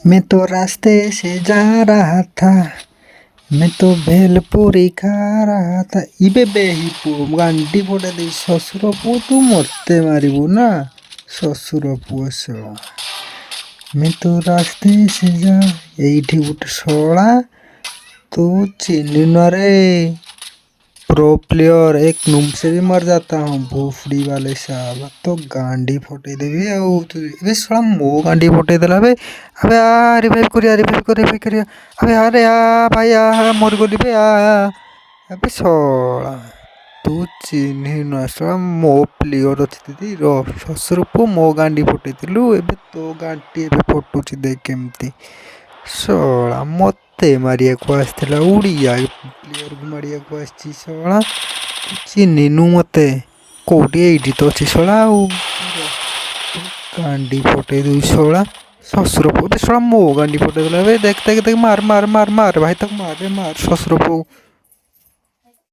मैं तो रास्ते से जा रहा था, मैं तो भेलपुरी खा रहा था। इबे बेही पुओ गांडी फोड़े दे शशुर पुओ तू मते मारिबु ना शशुर पुओ शला। मैं तो रास्ते से जा एठी गुटे शला तू चिन्ह न रे। प्रो प्लेयर एक नुम से भी मर जाता हूँ भोफड़ी वाले साहब तो गांडी फोटे देवी तू अबे साला मो गांडी फोटे देला बे। अबे आ रिवाइव करिया अबे अरे आ भाई आ मोर गोली बे आ अबे साला तू चिन्ह न साला मो प्लेयर अच्छी दीदी रो शशुर पु मो गांडी फोटे दिलु एबे तो गांडी एबे फोटुची देख केमती साला मते मारिया को आसला उड़िया प्लेयर को मारिया को आसी साला चिन्हनु मते कोटी एठी तो अच्छी साला गांडी फोटे दु साला शशुर पु साला मो गांडी फोटे देला बे देख देख देख मार मार मार मार भाई तक मार रे मार शशुर पु।